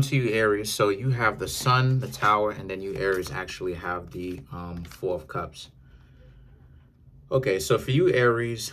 To you, Aries. So you have the Sun, the Tower, and then you, Aries, actually have the Four of Cups. Okay, so for you, Aries,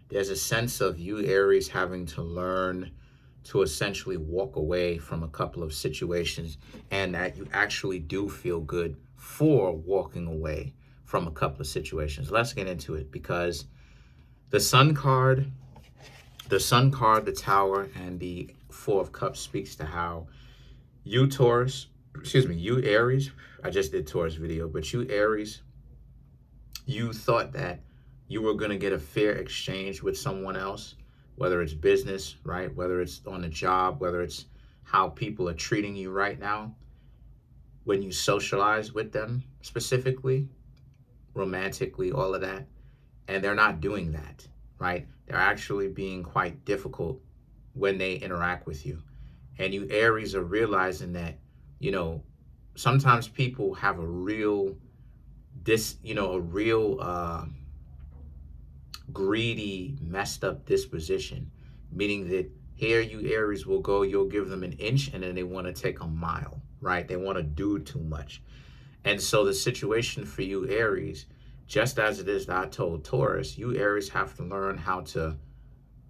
there's a sense of you, Aries, having to learn to essentially walk away from a couple of situations, and that you actually do feel good for walking away from a couple of situations. Let's get into it, because the Sun card, the Tower, and the Four of Cups speaks to how you, Taurus, you, Aries, I just did Taurus video, but you, Aries, you thought that you were going to get a fair exchange with someone else, whether it's business, right? Whether it's on a job, whether it's how people are treating you right now, when you socialize with them specifically, romantically, all of that. And they're not doing that, right? They're actually being quite difficult when they interact with you. And you, Aries, are realizing that, sometimes people have a real greedy, messed up disposition, meaning that here you, Aries, will go, you'll give them an inch and then they want to take a mile, right? They want to do too much. And so the situation for you, Aries, just as it is that I told Taurus, you, Aries, have to learn how to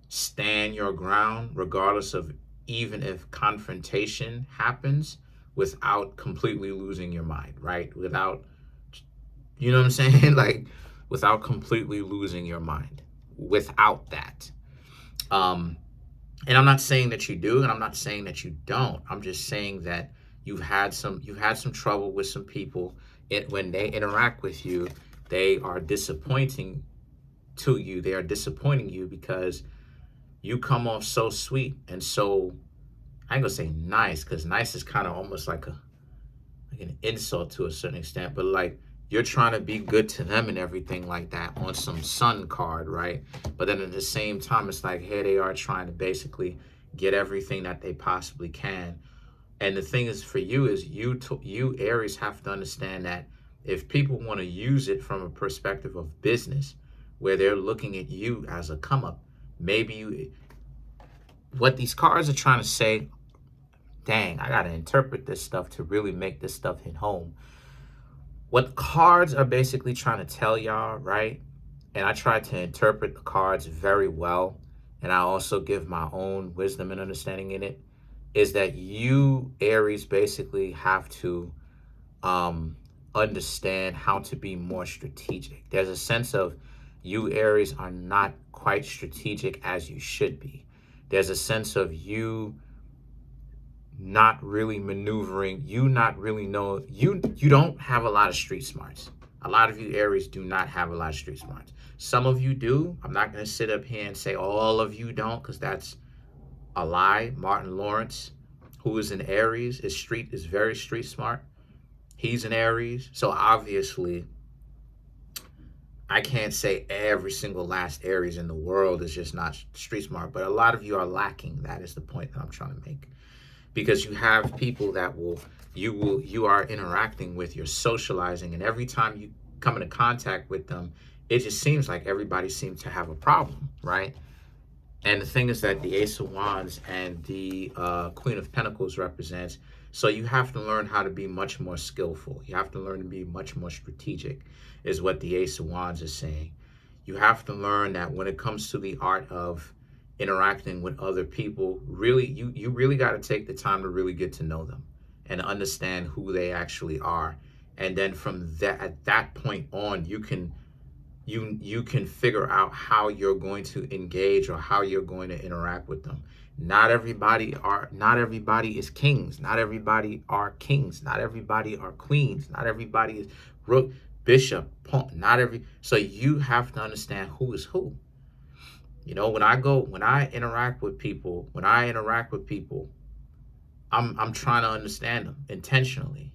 stand your ground regardless of, even if confrontation happens, without completely losing your mind, right? Without, you know what I'm saying? Like, without completely losing your mind. Without that. And I'm not saying that you do, and I'm not saying that you don't. I'm just saying that you've had some trouble with some people. When they interact with you, they are disappointing to you. They are disappointing you because you come off so sweet and so, I ain't gonna say nice, because nice is kind of almost like an insult to a certain extent, but like, you're trying to be good to them and everything like that on some Sun card, right? But then at the same time, it's like, here they are trying to basically get everything that they possibly can. And the thing is, for you, is you, Aries, have to understand that if people want to use it from a perspective of business, where they're looking at you as a come up, what these cards are trying to say, dang, I got to interpret this stuff to really make this stuff hit home. What cards are basically trying to tell y'all, right? And I try to interpret the cards very well, and I also give my own wisdom and understanding in it, is that you, Aries, basically have to understand how to be more strategic. There's a sense of you, Aries, are not quite strategic as you should be. There's a sense of you not really maneuvering, you not really know, you don't have a lot of street smarts. A lot of you, Aries, do not have a lot of street smarts. Some of you do. I'm not going to sit up here and say all of you don't, because that's a lie. Martin Lawrence, who is an Aries, is very street smart. He's an Aries. So obviously, I can't say every single last Aries in the world is just not street smart, but a lot of you are lacking. That is the point that I'm trying to make. Because you have people that you are interacting with, you're socializing, and every time you come into contact with them, it just seems like everybody seems to have a problem, right? And the thing is that the Ace of Wands and the Queen of Pentacles represents, so you have to learn how to be much more skillful. You have to learn to be much more strategic, is what the Ace of Wands is saying. You have to learn that when it comes to the art of interacting with other people, really, you really got to take the time to really get to know them and understand who they actually are. And then from that, at that point on, you can figure out how you're going to engage or how you're going to interact with them. Not everybody is kings. Not everybody are kings. Not everybody are queens. Not everybody is rook, bishop, pawn. So you have to understand who is who. When I interact with people, I'm trying to understand them intentionally,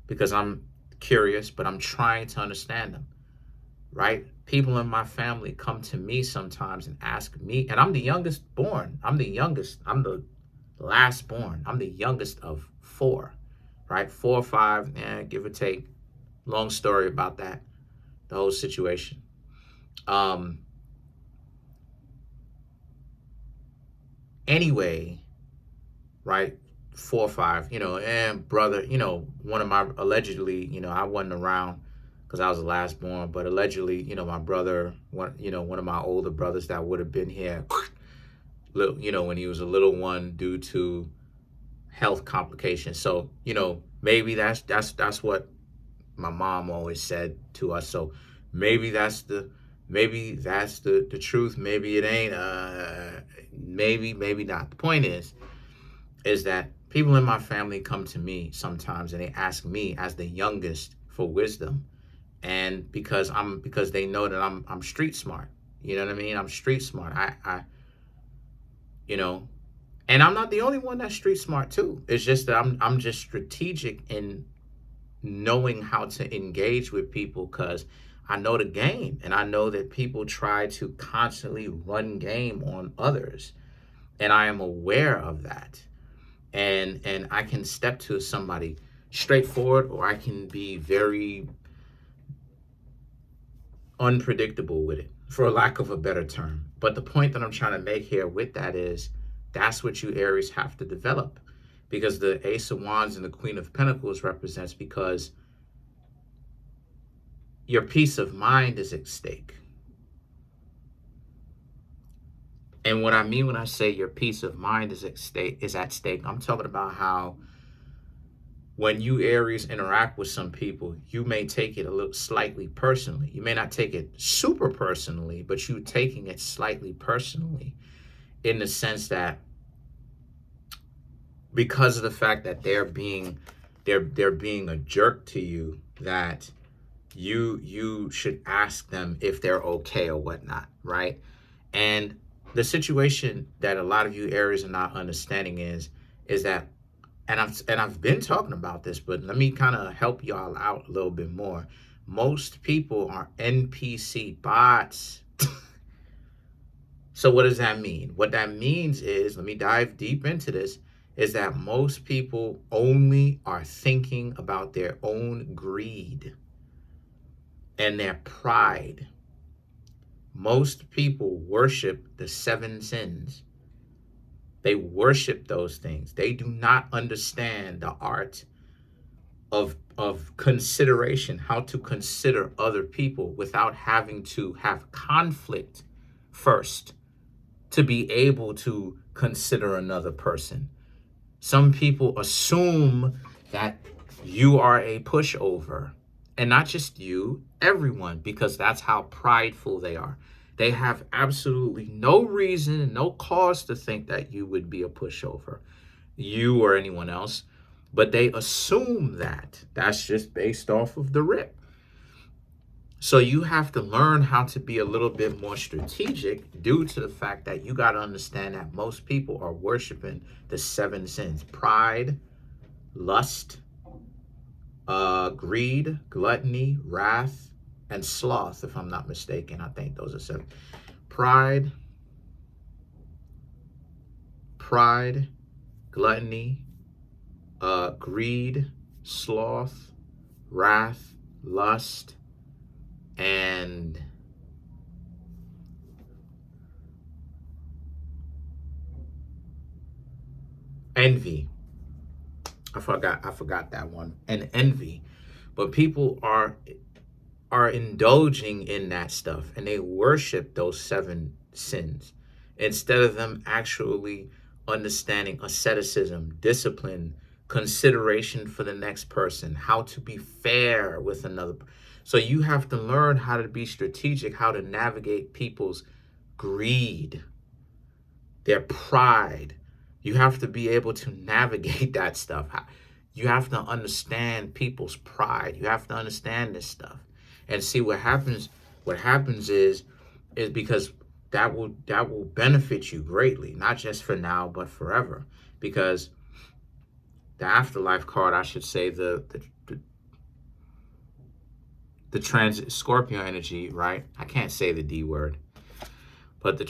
because I'm curious, but I'm trying to understand them, right? People in my family come to me sometimes and ask me, and I'm the youngest born. I'm the last born. I'm the youngest of 4. right? 4 or 5, give or take. Long story about that, the whole situation. Anyway, right? 4 or 5, and brother, one of my, allegedly, I wasn't around because I was the last born, but allegedly, my brother, one of my older brothers that would have been here, little, when he was a little one due to health complications. So, maybe that's what my mom always said to us. So maybe that's the truth. Maybe it ain't. Maybe not. The point is that people in my family come to me sometimes and they ask me as the youngest for wisdom, and because they know that I'm street smart. You know what I mean? I'm street smart. I you know, and I'm not the only one that's street smart too. It's just that I'm just strategic in knowing how to engage with people, because I know the game and I know that people try to constantly run game on others, and I am aware of that. And I can step to somebody straightforward, or I can be very unpredictable with it, for lack of a better term. But the point that I'm trying to make here with that is that's what you Aries have to develop, because the Ace of Wands and the Queen of Pentacles represents, because your peace of mind is at stake. And what I mean when I say your peace of mind is at stake, I'm talking about how when you Aries interact with some people, you may take it a little slightly personally. You may not take it super personally, but you taking it slightly personally, in the sense that because of the fact that they're being a jerk to you, that you should ask them if they're okay or whatnot, right? And the situation that a lot of you Aries are not understanding is that, and I've been talking about this, but let me kind of help y'all out a little bit more. Most people are NPC bots. So what does that mean? What that means is, let me dive deep into this, is that most people only are thinking about their own greed and their pride. Most people worship the 7 sins. They worship those things. They do not understand the art of consideration, how to consider other people without having to have conflict first to be able to consider another person. Some people assume that you are a pushover, and not just you, everyone, because that's how prideful they are. They have absolutely no reason and no cause to think that you would be a pushover, you or anyone else, but they assume that. That's just based off of the rip. So you have to learn how to be a little bit more strategic, due to the fact that you got to understand that most people are worshiping the 7 sins: pride, lust, greed, gluttony, wrath, and sloth, if I'm not mistaken. I think those are 7. Pride, gluttony, greed, sloth, wrath, lust, and envy. I forgot that one. And envy. But people are indulging in that stuff, and they worship those 7 sins instead of them actually understanding asceticism, discipline, consideration for the next person, how to be fair with another. So you have to learn how to be strategic, how to navigate people's greed, their pride. You have to be able to navigate that stuff. You have to understand people's pride. You have to understand this stuff. And see what happens. What happens is because that will benefit you greatly, not just for now, but forever. Because the afterlife card, I should say, the transit Scorpio energy, right? I can't say the D word, but the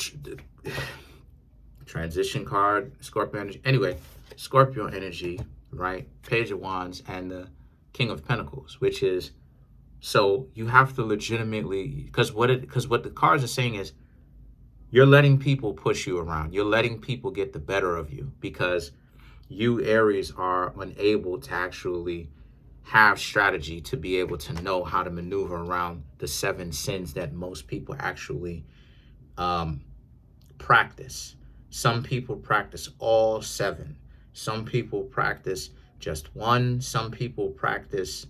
transition card, Scorpio energy. Anyway, Scorpio energy right? Page of Wands and the King of Pentacles, which is, so you have to legitimately, because what the cards are saying is you're letting people push you around. You're letting people get the better of you because you, Aries, are unable to actually have strategy to be able to know how to maneuver around the 7 sins that most people actually practice. Some people practice all 7. Some people practice just one. Some people practice,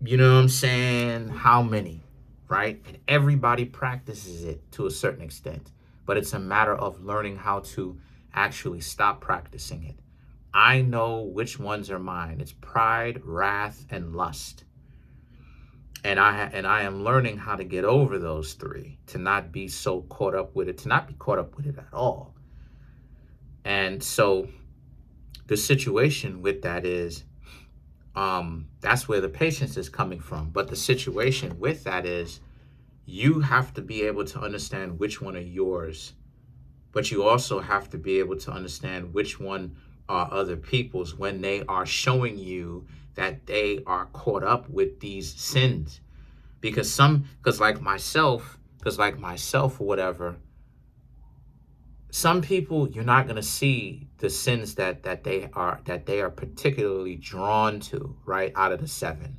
you know what I'm saying, how many, right? And everybody practices it to a certain extent, but it's a matter of learning how to actually stop practicing it. I know which ones are mine. It's pride, wrath, and lust. And I am learning how to get over those 3, to not be so caught up with it, to not be caught up with it at all. And so the situation with that is, that's where the patience is coming from. But the situation with that is you have to be able to understand which one are yours, but you also have to be able to understand which one are other people's when they are showing you that they are caught up with these sins. Because like myself or whatever, some people, you're not going to see the sins that they are particularly drawn to, right, out of the 7.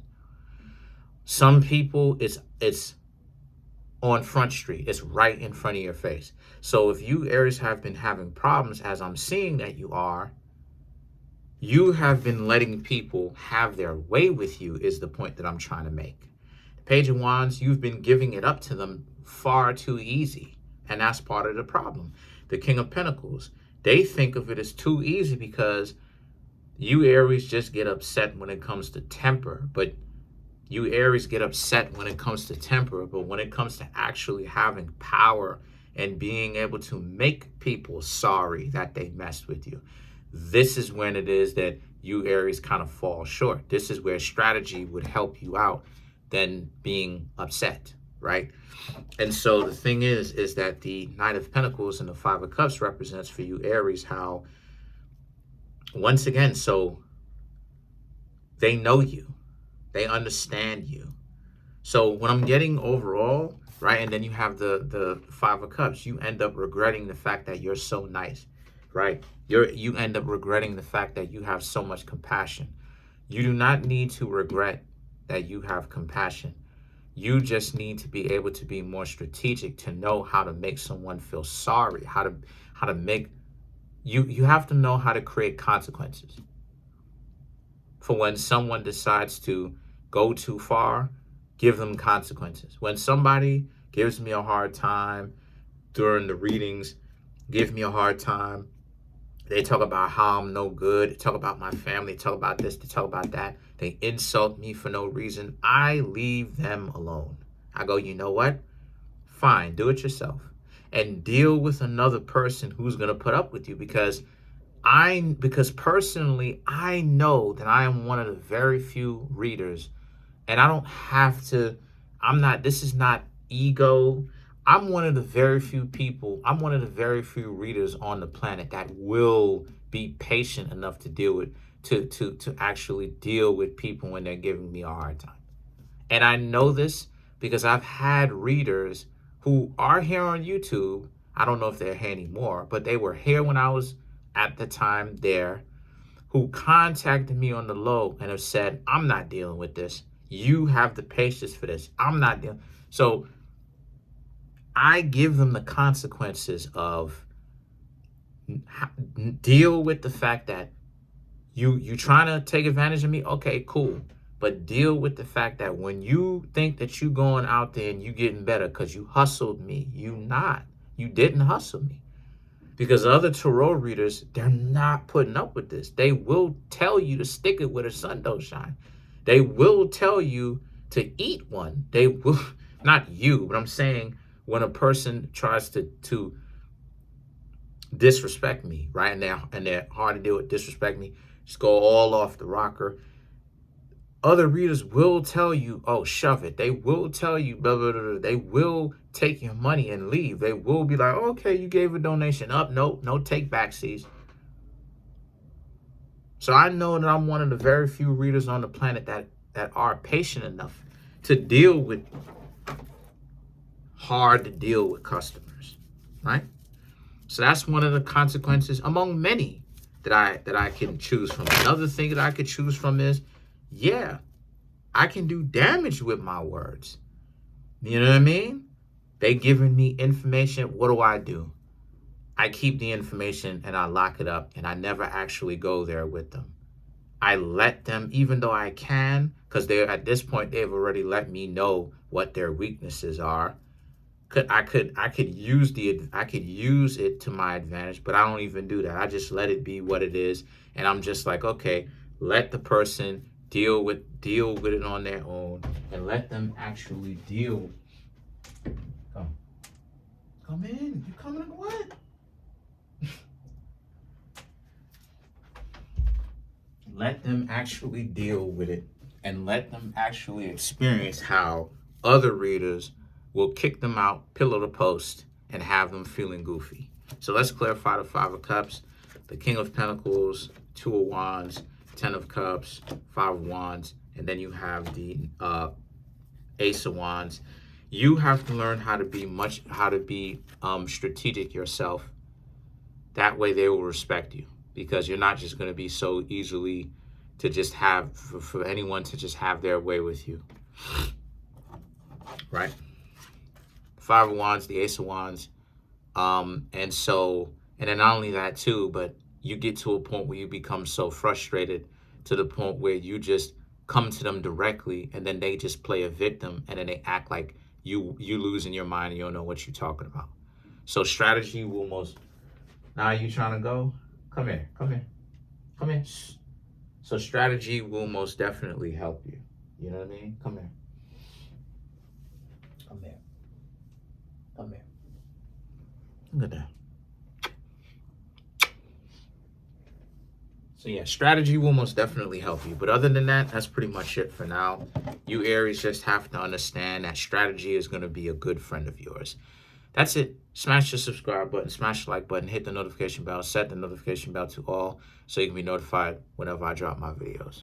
Some people, it's on Front Street. It's right in front of your face. So if you, Aries, have been having problems, as I'm seeing that you have been letting people have their way with you, is the point that I'm trying to make. The Page of Wands, you've been giving it up to them far too easy, and that's part of the problem. The King of Pentacles, they think of it as too easy because you, Aries, just get upset when it comes to temper, but you, Aries, get upset when it comes to temper, but when it comes to actually having power and being able to make people sorry that they messed with you, this is when it is that you, Aries, kind of fall short. This is where strategy would help you out than being upset, right? And so the thing is that the Knight of Pentacles and the 5 of Cups represents for you, Aries, how, once again, so they know you. They understand you. So when I'm getting overall, right, and then you have the 5 of Cups, you end up regretting the fact that you're so nice, right? You end up regretting the fact that you have so much compassion. You do not need to regret that you have compassion. You just need to be able to be more strategic, to know how to make someone feel sorry, how to make, you have to know how to create consequences for when someone decides to go too far. Give them consequences. When somebody gives me a hard time during the readings, give me a hard time, they talk about how I'm no good, they talk about my family, they talk about this, they talk about that, they insult me for no reason, I leave them alone. I go, you know what? Fine, do it yourself. And deal with another person who's going to put up with you, because personally, I know that I am one of the very few readers, and I don't have to, this is not ego. I'm one of the very few people, I'm one of the very few readers on the planet that will be patient enough to deal with, to actually deal with people when they're giving me a hard time. And I know this because I've had readers who are here on YouTube. I don't know if they're here anymore, but they were here when I was at the time there, who contacted me on the low and have said, I'm not dealing with this. You have the patience for this. I'm not dealing. So I give them the consequences of, deal with the fact that you trying to take advantage of me. Okay, cool. But deal with the fact that when you think that you going out there and you getting better because you hustled me, you didn't hustle me. Because other tarot readers, they're not putting up with this. They will tell you to stick it where the sun don't shine. They will tell you to eat one. They will, not you, but I'm saying when a person tries to disrespect me, right? And they're hard to deal with, disrespect me, just go all off the rocker. Other readers will tell you, oh, shove it. They will tell you, blah, blah, blah, blah. They will take your money and leave. They will be like, okay, you gave a donation up. No take backsies. So I know that I'm one of the very few readers on the planet that are patient enough to deal with hard to deal with customers, right? So that's one of the consequences among many that I can choose from. Another thing that I could choose from is, yeah, I can do damage with my words. You know what I mean? They giving me information. What do? I keep the information and I lock it up and I never actually go there with them. I let them, even though I can, because they're at this point they've already let me know what their weaknesses are. I could use it to my advantage, but I don't even do that. I just let it be what it is, and I'm just like, okay, let the person deal with it on their own, and let them actually deal. Come in. You coming in what? Let them actually deal with it, and let them actually experience how other readers will kick them out pillow to post and have them feeling goofy. So let's clarify the Five of Cups, the King of Pentacles, Two of Wands, Ten of Cups, Five of Wands, and then you have the Ace of Wands. You have to learn how to be strategic yourself. That way they will respect you, because you're not just going to be so easily to just have for anyone to just have their way with you, right? Five of Wands, the Ace of Wands, and then not only that too, but you get to a point where you become so frustrated to the point where you just come to them directly, and then they just play a victim, and then they act like you losing your mind and you don't know what you're talking about. So strategy will most. Now you trying to go? Come here, come here, come here. So strategy will most definitely help you. You know what I mean? Come here. Come here. Come here. Look at that. So yeah, strategy will most definitely help you. But other than that, that's pretty much it for now. You Aries just have to understand that strategy is going to be a good friend of yours. That's it. Smash the subscribe button, smash the like button, hit the notification bell, set the notification bell to all so you can be notified whenever I drop my videos.